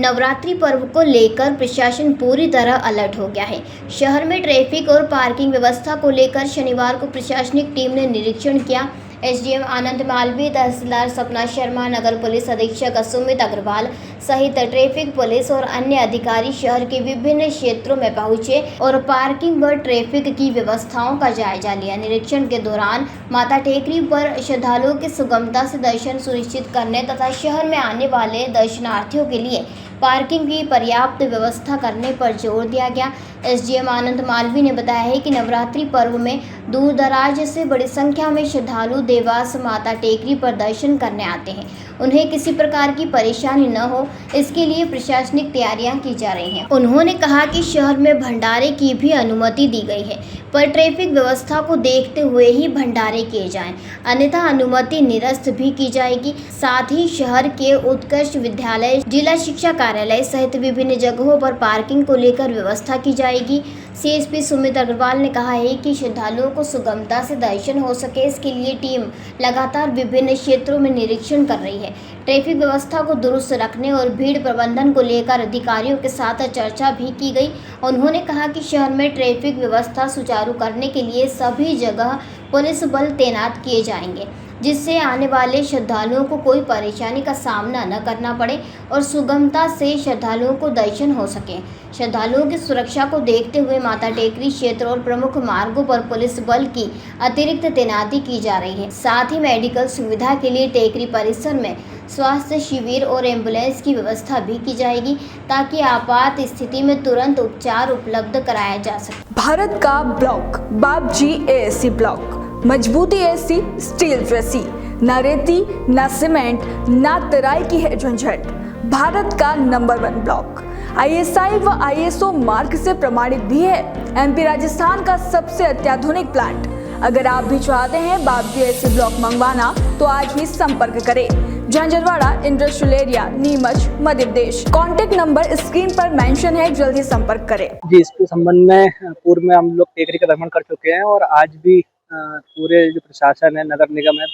नवरात्रि पर्व को लेकर प्रशासन पूरी तरह अलर्ट हो गया है। शहर में ट्रैफिक और पार्किंग व्यवस्था को लेकर शनिवार को प्रशासनिक टीम ने निरीक्षण किया। एसडीएम आनंद मालवीय, तहसीलदार सपना शर्मा, नगर पुलिस अधीक्षक सुमित अग्रवाल सहित ट्रैफिक पुलिस और अन्य अधिकारी शहर के विभिन्न क्षेत्रों में पहुंचे और पार्किंग व ट्रैफिक की व्यवस्थाओं का जायजा लिया। निरीक्षण के दौरान माता टेकरी पर श्रद्धालुओं की सुगमता से दर्शन सुनिश्चित करने तथा शहर में आने वाले दर्शनार्थियों के लिए पार्किंग की पर्याप्त व्यवस्था करने पर जोर दिया गया। एसडीएम आनंद मालवीय ने बताया है कि नवरात्रि पर्व में दूर दराज से बड़ी संख्या में श्रद्धालु देवास माता टेकरी पर दर्शन करने आते हैं। उन्हें किसी प्रकार की परेशानी न हो, इसके लिए प्रशासनिक तैयारियां की जा रही हैं। उन्होंने कहा कि शहर में भंडारे की भी अनुमति दी गई है, पर ट्रैफिक व्यवस्था को देखते हुए ही भंडारे किए जाएं, अन्यथा अनुमति निरस्त भी की जाएगी। साथ ही शहर के उत्कृष्ट विद्यालय, जिला शिक्षा कार्यालय सहित विभिन्न जगहों पर पार्किंग को लेकर व्यवस्था की जाएगी। सीएसपी सुमित अग्रवाल ने कहा है कि श्रद्धालुओं को सुगमता से दर्शन हो सके, इसके लिए टीम लगातार विभिन्न क्षेत्रों में निरीक्षण कर रही है। ट्रैफिक व्यवस्था को दुरुस्त रखने और भीड़ प्रबंधन को लेकर अधिकारियों के साथ चर्चा भी की गई। उन्होंने कहा कि शहर में ट्रैफिक व्यवस्था सुचारू करने के लिए सभी जगह पुलिस बल तैनात किए जाएंगे, जिससे आने वाले श्रद्धालुओं को कोई परेशानी का सामना न करना पड़े और सुगमता से श्रद्धालुओं को दर्शन हो सके। श्रद्धालुओं की सुरक्षा को देखते हुए माता टेकरी क्षेत्र और प्रमुख मार्गों पर पुलिस बल की अतिरिक्त तैनाती की जा रही है। साथ ही मेडिकल सुविधा के लिए टेकरी परिसर में स्वास्थ्य शिविर और एम्बुलेंस की व्यवस्था भी की जाएगी, ताकि आपात स्थिति में तुरंत उपचार उपलब्ध कराया जा सके। भारत का ब्लॉक बाबजी एएससी ब्लॉक, मजबूती ऐसी स्टील जैसी, ना रेती ना सीमेंट ना तराई की है झंझट। भारत का नंबर 1 ब्लॉक आईएसआई व आईएसओ मार्क से प्रमाणित भी है। एमपी राजस्थान का सबसे अत्याधुनिक प्लांट। अगर आप भी चाहते हैं बाबजी एएससी ब्लॉक मंगवाना तो आज ही संपर्क करें। Jhanjharwada industrial area, Neemuch, Madhya Pradesh. Contact number screen पर मेंशन है, जल्दी संपर्क करें। जी, इसके संबंध में पूर्व में हम लोग टेकरी का भ्रमण कर चुके हैं और आज भी पूरे जो प्रशासन है, नगर निगम है,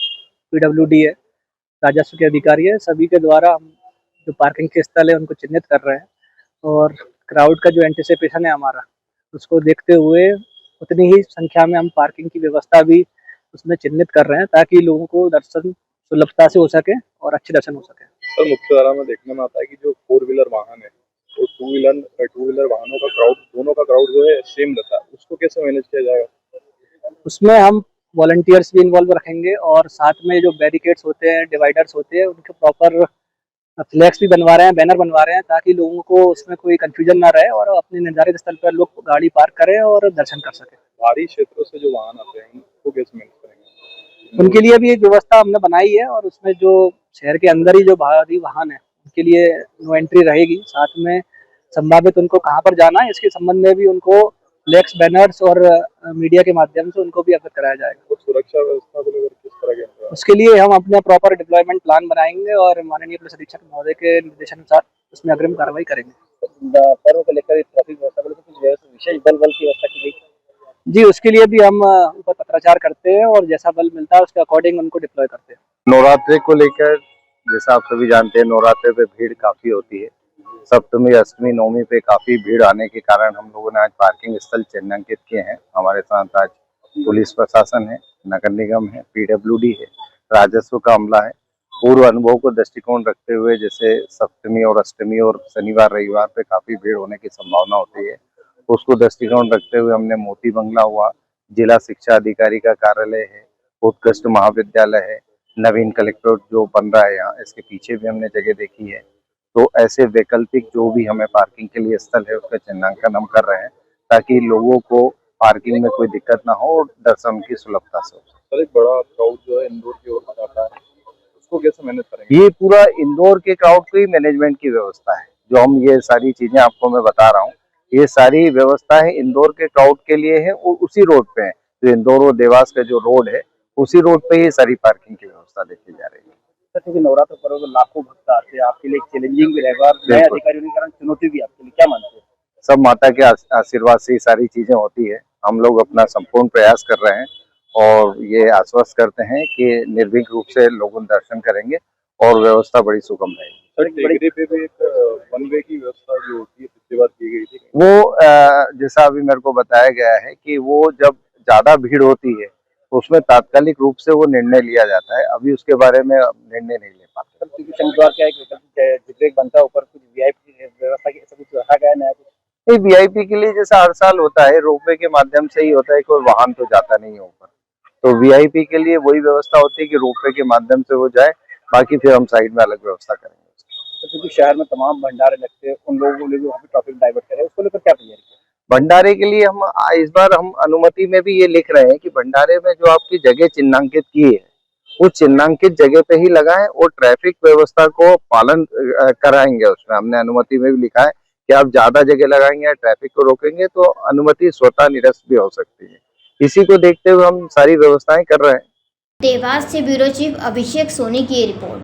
पीडब्ल्यूडी है, राजस्व के अधिकारी है, सभी के द्वारा हम जो पार्किंग के स्थल है उनको चिन्हित कर रहे हैं और क्राउड का जो एंटिसिपेशन है हमारा, उसको देखते हुए उतनी ही संख्या में हम पार्किंग की व्यवस्था भी उसमें चिन्हित कर रहे हैं, ताकि लोगों को दर्शन सुलभता से हो सके और अच्छे दर्शन हो सके। सर, मुख्य धारा में देखने में आता है कि जो 4 व्हीलर वाहन है और टू व्हीलर वाहनों का क्राउड, दोनों का क्राउड जो है सेम रहता है, उसको कैसे मैनेज किया जाएगा? उसमें हम वॉलंटियर्स भी इन्वॉल्व रखेंगे और साथ में जो बैरिकेड्स होते हैं, डिवाइडर्स होते हैं, उनके प्रॉपर फ्लैग्स भी बनवा रहे हैं, बैनर बनवा रहे हैं, ताकि लोगों को उसमें कोई कंफ्यूजन ना रहे और अपने निर्धारित स्थल पर लोग गाड़ी पार्क करें और दर्शन कर सकें। भारी क्षेत्रों से जो वाहन आते हैं उनको कैसे मैनेज करेंगे? उनके लिए भी एक व्यवस्था हमने बनाई है और उसमें जो शहर के अंदर ही जो भारी वाहन है उनके लिए नो एंट्री रहेगी। साथ में संभावित उनको कहाँ पर जाना है इसके संबंध में भी उनको फ्लैक्स, बैनर्स और मीडिया के माध्यम से उनको भी अवगत कराया जाएगा। और सुरक्षा व्यवस्था को लेकर किस तरह के? उसके लिए हम अपना प्रॉपर डिप्लॉयमेंट प्लान बनाएंगे और माननीय पुलिस अधीक्षक महोदय के निर्देशानुसार उसमें अग्रिम कार्रवाई करेंगे। पर्व को लेकर ट्रैफिक व्यवस्था को लेकर कुछ विशेष बल की व्यवस्था की गई? जी, उसके लिए भी हम ऊपर पत्राचार करते हैं और जैसा बल मिलता है उसके अकॉर्डिंग उनको डिप्लॉय करते हैं। नवरात्रि को लेकर जैसा आप सभी जानते हैं, नवरात्रि पे भीड़ काफी होती है। सप्तमी, अष्टमी, नवमी पे काफी भीड़ आने के कारण हम लोगों ने आज पार्किंग स्थल चिन्हांकित किए हैं। हमारे साथ आज पुलिस प्रशासन है, नगर निगम है, पीडब्ल्यूडी है, राजस्व का अमला है। पूर्व अनुभव को दृष्टिकोण रखते हुए जैसे सप्तमी और अष्टमी और शनिवार रविवार पे काफी भीड़ होने की संभावना होती है, उसको दृष्टिकोण रखते हुए हमने मोती बंगला हुआ, जिला शिक्षा अधिकारी का कार्यालय है, उत्कृष्ट महाविद्यालय है, नवीन कलेक्ट्रेट जो बन रहा है यहाँ, इसके पीछे भी हमने जगह देखी है। तो ऐसे वैकल्पिक जो भी हमें पार्किंग के लिए स्थल है उसका चिन्हांकन हम कर रहे हैं, ताकि लोगों को पार्किंग में कोई दिक्कत ना हो और दर्शन की सुलभता से हो। सर, एक बड़ा क्राउड जो है इंदौर की ओर आता है, उसको कैसे मैनेज करेंगे? ये पूरा इंदौर के क्राउड की मैनेजमेंट की व्यवस्था है। जो हम ये सारी चीजें आपको मैं बता रहा हूँ, ये सारी व्यवस्था है इंदौर के क्राउड के लिए है और उसी रोड पे है, जो इंदौर और देवास का जो रोड है उसी रोड पे ये सारी पार्किंग की व्यवस्था देखी जा रही है। क्योंकि नवरात्र पर्व में लाखों भक्त आते हैं, आपके लिए चैलेंजिंग भी रहेगा और नए अधिकारियों के कारण चुनौती भी आपके लिए, क्या मानते हैं? सब माता के आशीर्वाद से ये सारी चीजें होती है। हम लोग अपना संपूर्ण प्रयास कर रहे हैं और ये आश्वस्त करते हैं कि निर्भीक रूप से लोगों दर्शन करेंगे और व्यवस्था बड़ी सुगम रहेगी। सर टेकरी पे भी एक वन वे की व्यवस्था जो होती है पिछली बार की गई थी, वो जैसा अभी मेरे को बताया गया है कि वो जब ज्यादा भीड़ होती है तो उसमें तात्कालिक रूप से वो निर्णय लिया जाता है, अभी उसके बारे में निर्णय नहीं ले पाते। सर क्योंकि शनिवार क्या एक ब्रेक बनता है ऊपर कुछ वीआईपी व्यवस्था की ऐसा कुछ रखा गया है नया कुछ? नहीं, वीआईपी के लिए जैसा हर साल होता है रोपवे के माध्यम से ही होता है, कोई वाहन तो जाता नहीं है ऊपर, तो वीआईपी के लिए वही व्यवस्था होती है कि रोपवे के माध्यम से वो जाए, बाकी फिर हम साइड में अलग व्यवस्था करेंगे। तो क्योंकि शहर में तमाम भंडारे लगते हैं, उन लोगों को लेकर वहाँ पे ट्रैफिक डाइवर्ट करें, उसको लेकर क्या तैयारी है? भंडारे के लिए हम इस बार हम अनुमति में भी ये लिख रहे हैं कि भंडारे में जो आपकी जगह चिन्हांकित की है उस चिन्हांकित जगह पे ही लगाएं और ट्रैफिक व्यवस्था को पालन कराएंगे। उसमें हमने अनुमति में भी लिखा है कि आप ज्यादा जगह लगाएंगे, ट्रैफिक को रोकेंगे तो अनुमति स्वतः निरस्त भी हो सकती है। इसी को देखते हुए हम सारी व्यवस्थाएं कर रहे हैं। देवास से ब्यूरो चीफ अभिषेक सोनी की रिपोर्ट।